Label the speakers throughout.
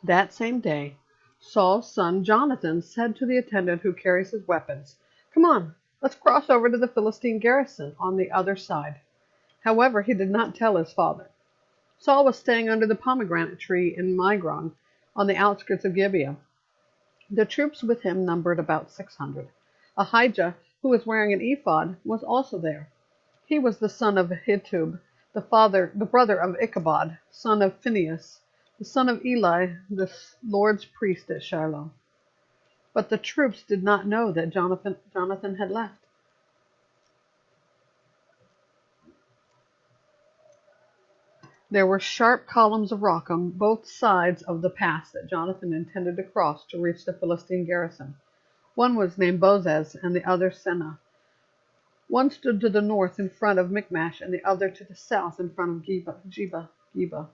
Speaker 1: That same day, Saul's son Jonathan said to the attendant who carries his weapons, "Come on, let's cross over to the Philistine garrison on the other side." However, he did not tell his father. Saul was staying under the pomegranate tree in Migron on the outskirts of Gibeah. The troops with him numbered about 600. Ahijah, who was wearing an ephod, was also there. He was the son of Ahitub, the brother of Ichabod, son of Phinehas, the son of Eli, the Lord's priest at Shiloh. But the troops did not know that Jonathan had left. There were sharp columns of rock on both sides of the pass that Jonathan intended to cross to reach the Philistine garrison. One was named Bozez and the other Seneh. One stood to the north in front of Michmash, and the other to the south in front of Geba.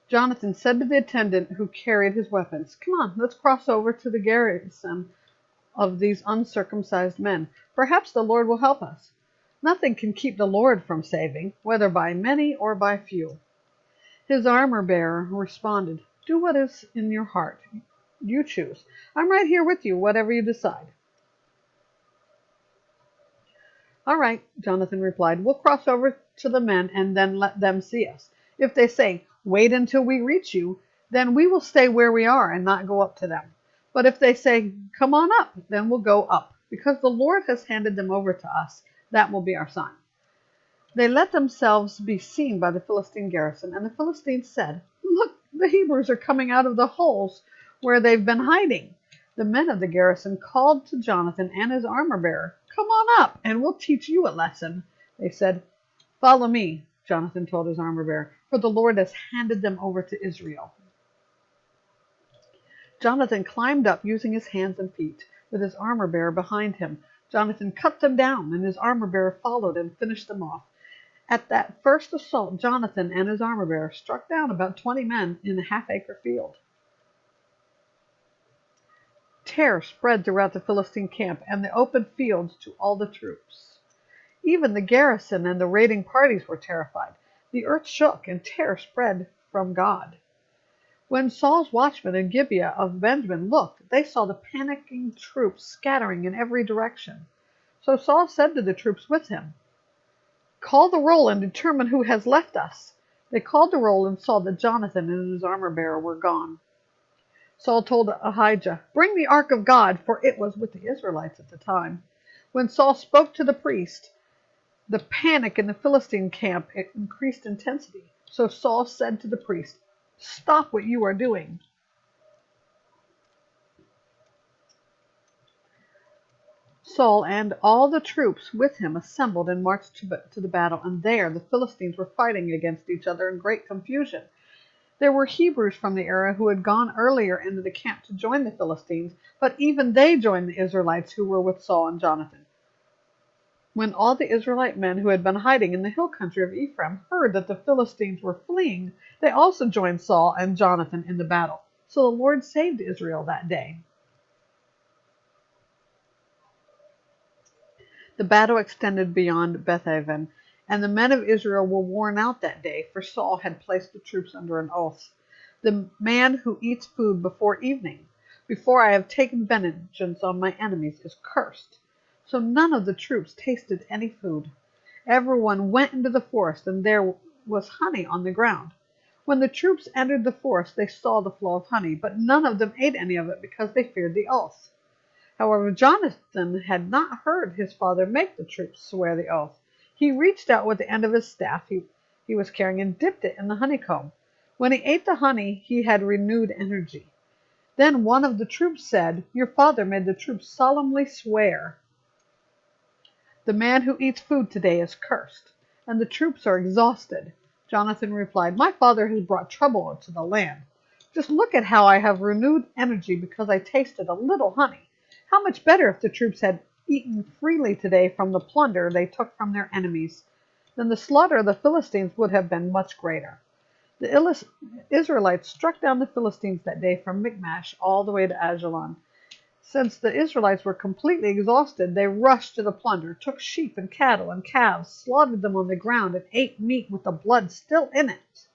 Speaker 1: Jonathan said to the attendant who carried his weapons, "Come on, let's cross over to the garrison of these uncircumcised men. Perhaps the Lord will help us. Nothing can keep the Lord from saving, whether by many or by few." His armor-bearer responded, "Do what is in your heart. You choose. I'm right here with you, whatever you decide." "All right," Jonathan replied. "We'll cross over to the men and then let them see us. If they say, 'Wait until we reach you,' then we will stay where we are and not go up to them. But if they say, 'Come on up,' then we'll go up. Because the Lord has handed them over to us, that will be our sign." They let themselves be seen by the Philistine garrison, and the Philistines said, "Look, the Hebrews are coming out of the holes where they've been hiding." The men of the garrison called to Jonathan and his armor-bearer. "Come on up, and we'll teach you a lesson." They said, "Follow me," Jonathan told his armor-bearer, "for the Lord has handed them over to Israel." Jonathan climbed up using his hands and feet, with his armor-bearer behind him. Jonathan cut them down, and his armor-bearer followed and finished them off. At that first assault, Jonathan and his armor-bearer struck down about 20 men in a half-acre field. Terror spread throughout the Philistine camp and the open fields to all the troops. Even the garrison and the raiding parties were terrified. The earth shook, and terror spread from God. When Saul's watchmen in Gibeah of Benjamin looked, they saw the panicking troops scattering in every direction. So Saul said to the troops with him, "Call the roll and determine who has left us." They called the roll and saw that Jonathan and his armor-bearer were gone. Saul told Ahijah, "Bring the ark of God," for it was with the Israelites at the time. When Saul spoke to the priest, the panic in the Philistine camp increased intensity. So Saul said to the priest, "Stop what you are doing." Saul and all the troops with him assembled and marched to the battle, and there the Philistines were fighting against each other in great confusion. There were Hebrews from the area who had gone earlier into the camp to join the Philistines, but even they joined the Israelites who were with Saul and Jonathan. When all the Israelite men who had been hiding in the hill country of Ephraim heard that the Philistines were fleeing, they also joined Saul and Jonathan in the battle. So the Lord saved Israel that day. The battle extended beyond Bethaven, and the men of Israel were worn out that day, for Saul had placed the troops under an oath. "The man who eats food before evening, before I have taken vengeance on my enemies, is cursed." So none of the troops tasted any food. Everyone went into the forest, and there was honey on the ground. When the troops entered the forest, they saw the flow of honey, but none of them ate any of it because they feared the oath. However, Jonathan had not heard his father make the troops swear the oath. He reached out with the end of his staff he was carrying and dipped it in the honeycomb. When he ate the honey, he had renewed energy. Then one of the troops said, "Your father made the troops solemnly swear, 'The man who eats food today is cursed,' and the troops are exhausted." Jonathan replied, "My father has brought trouble into the land. Just look at how I have renewed energy because I tasted a little honey. How much better if the troops had eaten freely today from the plunder they took from their enemies. Then the slaughter of the Philistines would have been much greater." The Israelites struck down the Philistines that day from Michmash all the way to Ajalon. Since the Israelites were completely exhausted, they rushed to the plunder, took sheep and cattle and calves, slaughtered them on the ground, and ate meat with the blood still in it.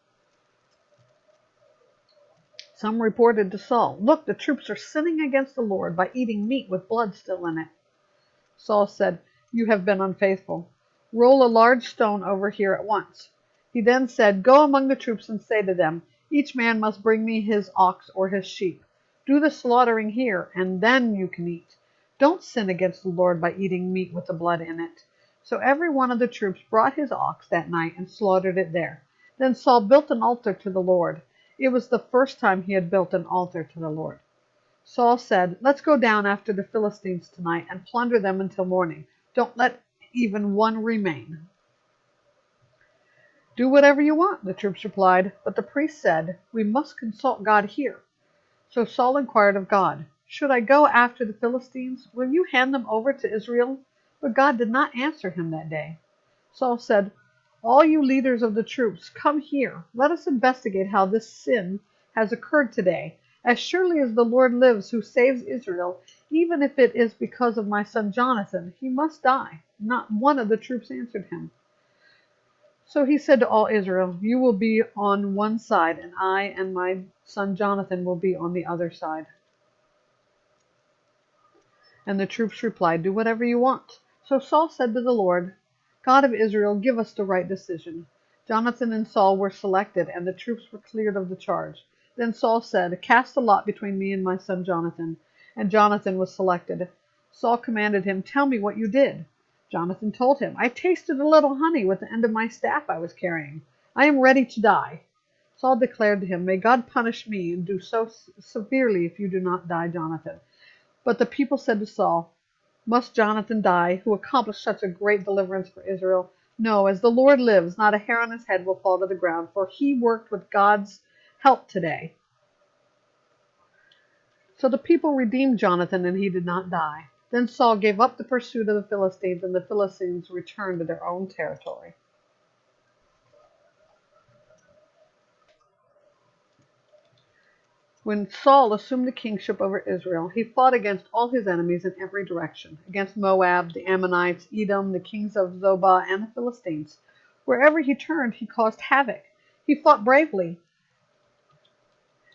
Speaker 1: Some reported to Saul, "Look, the troops are sinning against the Lord by eating meat with blood still in it." Saul said, "You have been unfaithful. Roll a large stone over here at once." He then said, "Go among the troops and say to them, each man must bring me his ox or his sheep. Do the slaughtering here, and then you can eat. Don't sin against the Lord by eating meat with the blood in it." So every one of the troops brought his ox that night and slaughtered it there. Then Saul built an altar to the Lord. It was the first time he had built an altar to the Lord. Saul said, "Let's go down after the Philistines tonight and plunder them until morning. Don't let even one remain." "Do whatever you want," the troops replied. But the priest said, "We must consult God here." So Saul inquired of God, "Should I go after the Philistines? Will you hand them over to Israel?" But God did not answer him that day. Saul said, "All you leaders of the troops, come here. Let us investigate how this sin has occurred today. As surely as the Lord lives who saves Israel, even if it is because of my son Jonathan, he must die." Not one of the troops answered him. So he said to all Israel, "You will be on one side, and I and my son Jonathan will be on the other side." And the troops replied, "Do whatever you want." So Saul said to the Lord, "God of Israel, give us the right decision." Jonathan and Saul were selected, and the troops were cleared of the charge. Then Saul said, "Cast a lot between me and my son Jonathan." And Jonathan was selected. Saul commanded him, "Tell me what you did." Jonathan told him, "I tasted a little honey with the end of my staff I was carrying. I am ready to die." Saul declared to him, "May God punish me and do so severely if you do not die, Jonathan." But the people said to Saul, "Must Jonathan die, who accomplished such a great deliverance for Israel? No, as the Lord lives, not a hair on his head will fall to the ground, for he worked with God's help today." So the people redeemed Jonathan, and he did not die. Then Saul gave up the pursuit of the Philistines, and the Philistines returned to their own territory. When Saul assumed the kingship over Israel, he fought against all his enemies in every direction, against Moab, the Ammonites, Edom, the kings of Zobah, and the Philistines. Wherever he turned, he caused havoc. He fought bravely,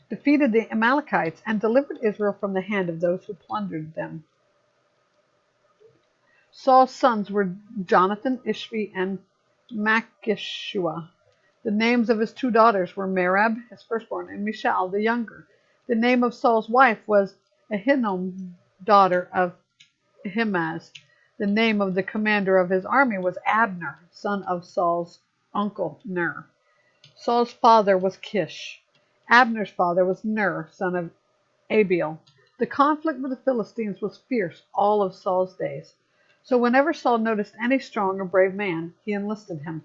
Speaker 1: defeated the Amalekites, and delivered Israel from the hand of those who plundered them. Saul's sons were Jonathan, Ishvi, and Malchishua. The names of his two daughters were Merab, his firstborn, and Michal, the younger. The name of Saul's wife was Ahinoam, daughter of Ahimaaz. The name of the commander of his army was Abner, son of Saul's uncle Ner. Saul's father was Kish. Abner's father was Ner, son of Abiel. The conflict with the Philistines was fierce all of Saul's days. So whenever Saul noticed any strong or brave man, he enlisted him.